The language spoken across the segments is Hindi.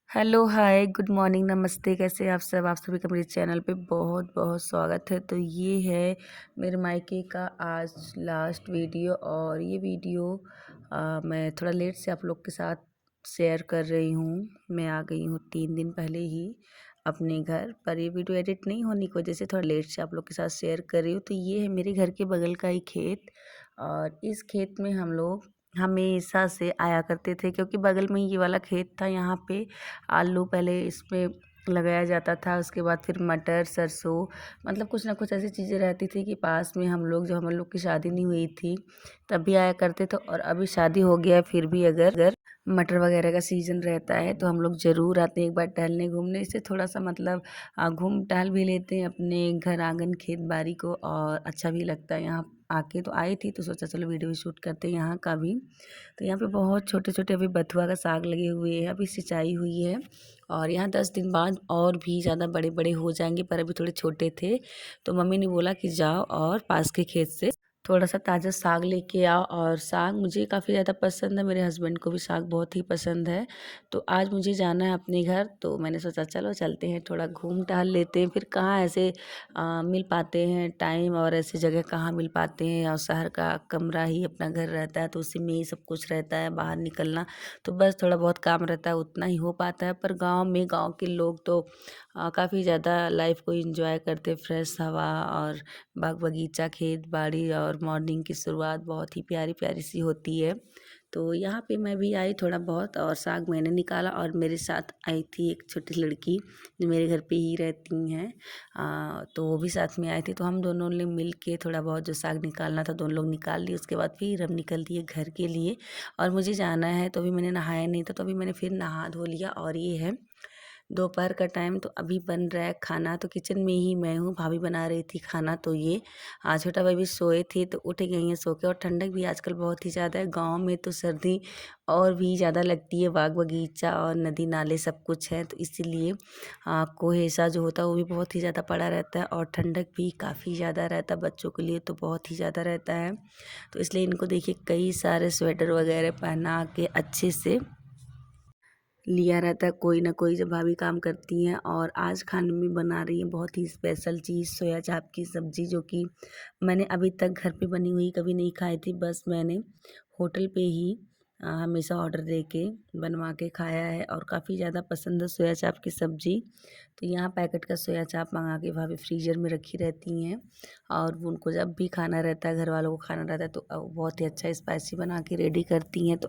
हेलो, हाय, गुड मॉर्निंग, नमस्ते। कैसे हैं आप सब? आप सभी का मेरे चैनल पे बहुत बहुत स्वागत है। तो ये है मेरे मायके का आज लास्ट वीडियो और ये वीडियो मैं थोड़ा लेट से आप लोग के साथ शेयर कर रही हूँ। मैं आ गई हूँ 3 दिन पहले ही अपने घर पर। ये वीडियो एडिट नहीं होने की वजह से थोड़ा लेट से आप लोग के साथ शेयर कर रही हूँ। तो ये है मेरे घर के बगल का ही खेत और इस खेत में हम लोग हमेशा से आया करते थे क्योंकि बगल में ये वाला खेत था। यहाँ पे आलू पहले इसमें लगाया जाता था, उसके बाद फिर मटर, सरसों, मतलब कुछ ना कुछ ऐसी चीज़ें रहती थी कि पास में हम लोग, जब हम लोग की शादी नहीं हुई थी तब भी आया करते थे। और अभी शादी हो गया है फिर भी अगर अगर मटर वगैरह का सीज़न रहता है तो हम लोग ज़रूर आते हैं एक बार टहलने घूमने। इससे थोड़ा सा मतलब घूम टहल भी लेते हैं अपने घर आंगन खेत बाड़ी को और अच्छा भी लगता है। यहाँ आके तो आई थी तो सोचा चलो वीडियो शूट करते हैं यहाँ का भी। तो यहाँ पे बहुत छोटे छोटे अभी बथुआ का साग लगे हुए हैं, अभी सिंचाई हुई है और यहाँ 10 दिन बाद और भी ज़्यादा बड़े बड़े हो जाएंगे, पर अभी थोड़े छोटे थे। तो मम्मी ने बोला कि जाओ और पास के खेत से थोड़ा सा ताज़ा साग लेके आओ। और साग मुझे काफ़ी ज़्यादा पसंद है, मेरे हस्बैंड को भी साग बहुत ही पसंद है। तो आज मुझे जाना है अपने घर, तो मैंने सोचा चलो चलते हैं, थोड़ा घूम टहल लेते हैं। फिर कहाँ ऐसे मिल पाते हैं टाइम, और ऐसी जगह कहाँ मिल पाते हैं। और शहर का कमरा ही अपना घर रहता है तो उसी में ही सब कुछ रहता है, बाहर निकलना तो बस थोड़ा बहुत काम रहता है, उतना ही हो पाता है। पर गांव में गांव के लोग तो काफ़ी ज़्यादा लाइफ को एंजॉय करते, फ्रेश हवा और बाग बगीचा, खेत बाड़ी और मॉर्निंग की शुरुआत बहुत ही प्यारी प्यारी सी होती है। तो यहाँ पे मैं भी आई थोड़ा बहुत और साग मैंने निकाला और मेरे साथ आई थी एक छोटी लड़की जो मेरे घर पे ही रहती हैं। तो वो भी साथ में आए थे, तो हम दोनों ने मिल के थोड़ा बहुत जो साग निकालना था दोनों लोग निकाल लिए। उसके बाद फिर हम निकल दिए घर के लिए और मुझे जाना है। तो अभी मैंने नहाया नहीं था, तो अभी मैंने फिर नहा धो लिया। और ये है दोपहर का टाइम, तो अभी बन रहा है खाना। तो किचन में ही मैं हूँ, भाभी बना रही थी खाना। तो ये आज छोटा भाई भी सोए थे तो उठ गई हैं सो के। और ठंडक भी आजकल बहुत ही ज़्यादा है गांव में, तो सर्दी और भी ज़्यादा लगती है। बाग बगीचा और नदी नाले सब कुछ है, तो इसीलिए कुहेसा जो होता है वो भी बहुत ही ज़्यादा पड़ा रहता है और ठंडक भी काफ़ी ज़्यादा रहता है बच्चों के लिए, तो बहुत ही ज़्यादा रहता है। तो इसलिए इनको देखिए कई सारे स्वेटर वगैरह पहना के अच्छे से लिया रहता है कोई ना कोई जब भाभी काम करती हैं। और आज खाने में बना रही हैं बहुत ही स्पेशल चीज़, सोया चाप की सब्ज़ी, जो कि मैंने अभी तक घर पे बनी हुई कभी नहीं खाई थी। बस मैंने होटल पे ही हमेशा ऑर्डर दे के बनवा के खाया है और काफ़ी ज़्यादा पसंद है सोया चाप की सब्ज़ी। तो यहाँ पैकेट का सोया चाप मंगा के भाभी फ्रीजर में रखी रहती हैं और उनको जब भी खाना रहता है, घर वालों को खाना रहता है, तो बहुत ही अच्छा स्पाइसी बना के रेडी करती हैं। तो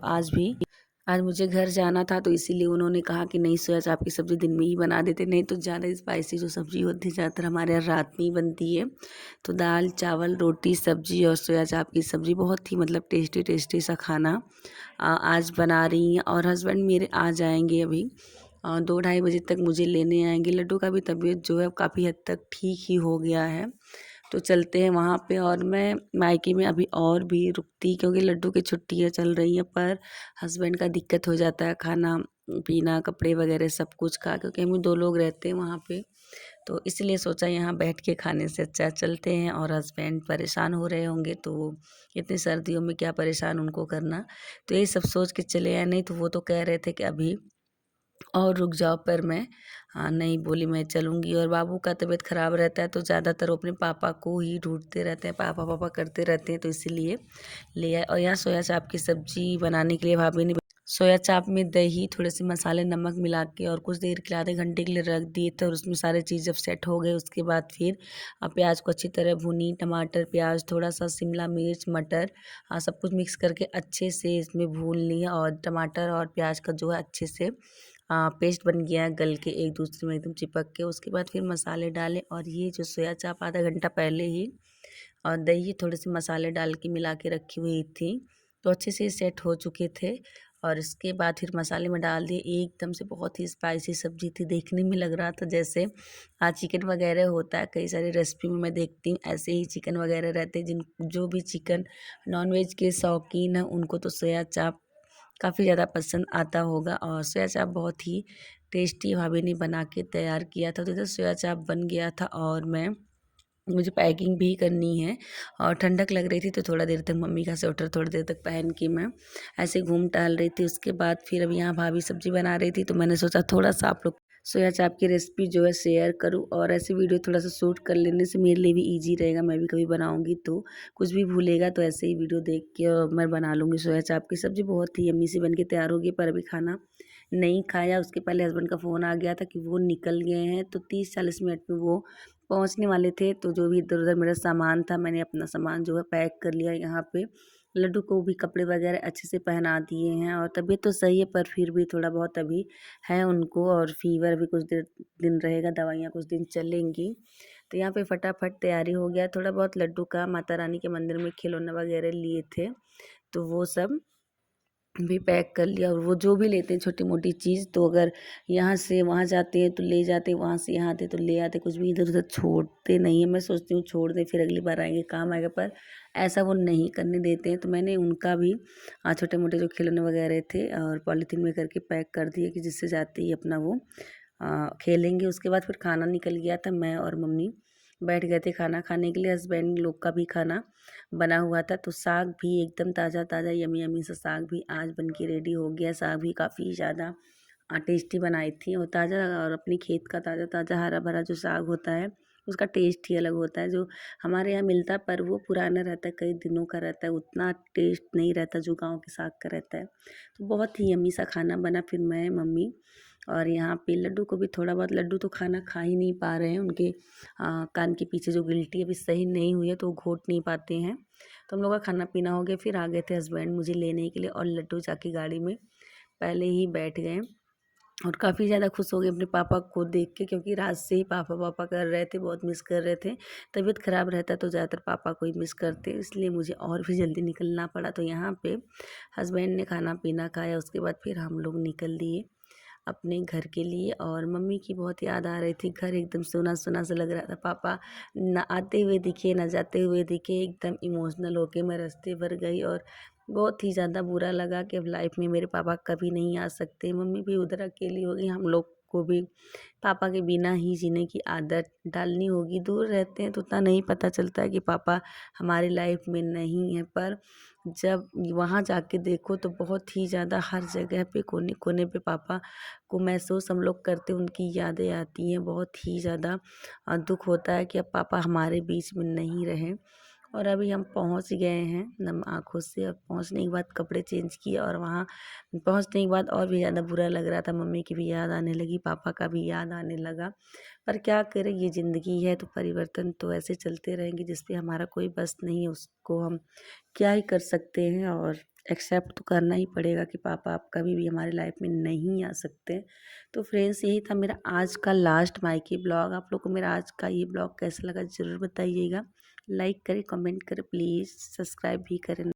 आज मुझे घर जाना था तो इसीलिए उन्होंने कहा कि नहीं, सोया चाप की सब्ज़ी दिन में ही बना देते, नहीं तो ज़्यादा स्पाइसी जो सब्ज़ी होती है ज़्यादातर हमारे यहाँ रात में ही बनती है। तो दाल चावल रोटी सब्ज़ी और सोया चाप की सब्ज़ी बहुत ही मतलब टेस्टी टेस्टी सा खाना आज बना रही हैं। और हस्बैंड मेरे आ जाएंगे अभी 2-2:30 बजे तक मुझे लेने आएंगे। लड्डू का भी तबीयत जो है काफ़ी हद तक ठीक ही हो गया है, तो चलते हैं वहाँ पे। और मैं मायके में अभी और भी रुकती क्योंकि लड्डू की छुट्टियाँ चल रही हैं, पर हस्बैंड का दिक्कत हो जाता है खाना पीना कपड़े वगैरह सब कुछ का, क्योंकि हम 2 लोग रहते हैं वहाँ पे। तो इसलिए सोचा यहाँ बैठ के खाने से अच्छा चलते हैं। और हस्बैंड परेशान हो रहे होंगे तो इतनी सर्दियों में क्या परेशान उनको करना, तो ये सब सोच के चले आए। नहीं तो वो तो कह रहे थे कि अभी और रुक जाओ, पर मैं नहीं बोली, मैं चलूँगी। और बाबू का तबीयत ख़राब रहता है तो ज़्यादातर वो अपने पापा को ही ढूंढते रहते हैं, पापा पापा करते रहते हैं, तो इसीलिए ले आए। और यहाँ सोया चाप की सब्ज़ी बनाने के लिए भाभी ने सोया चाप में दही, थोड़े से मसाले, नमक मिला के और कुछ देर के लिए, आधे घंटे के लिए रख दिए थे। और उसमें सारे चीज़ जब सेट हो गए उसके बाद फिर प्याज को अच्छी तरह भुनी, टमाटर प्याज थोड़ा सा शिमला मिर्च मटर सब कुछ मिक्स करके अच्छे से इसमें भून लिया। और टमाटर और प्याज का जो है अच्छे से पेस्ट बन गया है गल के एक दूसरे में एकदम चिपक के। उसके बाद फिर मसाले डाले और ये जो सोया चाप आधा घंटा पहले ही और दही थोड़े से मसाले डाल के मिला के रखी हुई थी, तो अच्छे से सेट हो चुके थे। और इसके बाद फिर मसाले में डाल दिए, एकदम से बहुत ही स्पाइसी सब्जी थी, देखने में लग रहा था जैसे चिकन वगैरह होता है। कई सारी रेसिपी में मैं देखती हूँ ऐसे ही चिकन वगैरह रहते हैं, जिन जो भी चिकन नॉनवेज के शौकीन हैं उनको तो सोया चाप काफ़ी ज़्यादा पसंद आता होगा। और सोया चाप बहुत ही टेस्टी भाभी ने बना के तैयार किया था। तो इधर सोया चाप बन गया था और मैं मुझे पैकिंग भी करनी है और ठंडक लग रही थी तो थोड़ा देर तक मम्मी का स्वेटर थोड़ी देर तक पहन के मैं ऐसे घूम टहल रही थी। उसके बाद फिर अब यहाँ भाभी सब्जी बना रही थी तो मैंने सोचा थोड़ा सा आप लोग सोया चाप की रेसिपी जो है शेयर करूँ, और ऐसी वीडियो थोड़ा सा शूट कर लेने से मेरे लिए भी ईजी रहेगा। मैं भी कभी बनाऊँगी तो कुछ भी भूलेगा तो ऐसे ही वीडियो देख के मैं बना लूँगी। सोया चाप की सब्ज़ी बहुत ही यम्मी सी बन के तैयार होगी, पर अभी खाना नहीं खाया। उसके पहले हस्बैंड का फ़ोन आ गया था कि वो निकल गए हैं, तो 30-40 मिनट में वो पहुंचने वाले थे। तो जो भी इधर-उधर मेरा सामान था, मैंने अपना सामान जो है पैक कर लिया यहाँ पे। लड्डू को भी कपड़े वगैरह अच्छे से पहना दिए हैं और तबीयत तो सही है, पर फिर भी थोड़ा बहुत अभी है उनको, और फीवर भी कुछ देर दिन रहेगा, दवाइयाँ कुछ दिन चलेंगी। तो यहाँ पे फटाफट तैयारी हो गया। थोड़ा बहुत लड्डू का माता रानी के मंदिर में खिलौने वगैरह लिए थे, तो वो सब भी पैक कर लिया। और वो जो भी लेते हैं छोटी मोटी चीज़, तो अगर यहाँ से वहाँ जाते हैं तो ले जाते, वहाँ से यहाँ आते तो ले आते, कुछ भी इधर उधर छोड़ते नहीं है। मैं सोचती हूँ छोड़ दें, फिर अगली बार आएंगे काम आएगा, पर ऐसा वो नहीं करने देते हैं। तो मैंने उनका भी छोटे मोटे जो खिलौने वगैरह थे और पॉलीथीन में करके पैक कर दिए कि जिससे जाते ही अपना वो खेलेंगे। उसके बाद फिर खाना निकल गया था, मैं और मम्मी बैठ गए थे खाना खाने के लिए। हस्बैंड लोग का भी खाना बना हुआ था, तो साग भी एकदम ताज़ा ताज़ा यमी यमी सा साग भी आज बन के रेडी हो गया। साग भी काफ़ी ज़्यादा टेस्टी बनाई थी, और ताज़ा और अपनी खेत का ताज़ा ताज़ा हरा भरा जो साग होता है उसका टेस्ट ही अलग होता है। जो हमारे यहाँ मिलता है पर वो पुराना रहता है, कई दिनों का रहता है, उतना टेस्ट नहीं रहता जो गाँव के साग का रहता है। तो बहुत ही यम्मी सा खाना बना। फिर मैं, मम्मी और यहाँ पे लड्डू को भी थोड़ा बहुत, लड्डू तो खाना खा ही नहीं पा रहे हैं, उनके कान के पीछे जो गिल्टी अभी सही नहीं हुई है तो वो घोट नहीं पाते हैं। तो हम लोग का खाना पीना हो गया। फिर आ गए थे हस्बैंड मुझे लेने के लिए, और लड्डू जाके गाड़ी में पहले ही बैठ गए और काफ़ी ज़्यादा खुश हो गए अपने पापा को देख के, क्योंकि रात से ही पापा पापा कर रहे थे, बहुत मिस कर रहे थे। तबीयत ख़राब रहता तो ज़्यादातर पापा को ही मिस करते, इसलिए मुझे और भी जल्दी निकलना पड़ा। तो यहाँ पे हस्बैंड ने खाना पीना खाया, उसके बाद फिर हम लोग निकल दिए अपने घर के लिए। और मम्मी की बहुत याद आ रही थी, घर एकदम सुना सुना सा लग रहा था। पापा ना आते हुए दिखे ना जाते हुए दिखे, एकदम इमोशनल होके मैं रास्ते भर गई, और बहुत ही ज़्यादा बुरा लगा कि अब लाइफ में मेरे पापा कभी नहीं आ सकते। मम्मी भी उधर अकेली हो गई, हम लोग को भी पापा के बिना ही जीने की आदत डालनी होगी। दूर रहते हैं तो उतना नहीं पता चलता है कि पापा हमारी लाइफ में नहीं है, पर जब वहाँ जाके देखो तो बहुत ही ज़्यादा हर जगह पे कोने कोने पे पापा को महसूस हम लोग करते, उनकी यादें आती हैं। बहुत ही ज़्यादा दुख होता है कि अब पापा हमारे बीच में नहीं रहे। और अभी हम पहुंच गए हैं नम आँखों से। और पहुंचने के बाद कपड़े चेंज किए, और वहाँ पहुंचने के बाद और भी ज़्यादा बुरा लग रहा था। मम्मी की भी याद आने लगी, पापा का भी याद आने लगा, पर क्या करें, ये ज़िंदगी है, तो परिवर्तन तो ऐसे चलते रहेंगे जिस पे हमारा कोई बस नहीं है, उसको हम क्या ही कर सकते हैं। और एक्सेप्ट तो करना ही पड़ेगा कि पापा आप कभी भी हमारी लाइफ में नहीं आ सकते। तो फ्रेंड्स, यही था मेरा आज का लास्ट मायके ब्लॉग। आप लोग को मेरा आज का ये ब्लॉग कैसा लगा ज़रूर बताइएगा। लाइक करें, कमेंट करें, प्लीज़ सब्सक्राइब भी करें।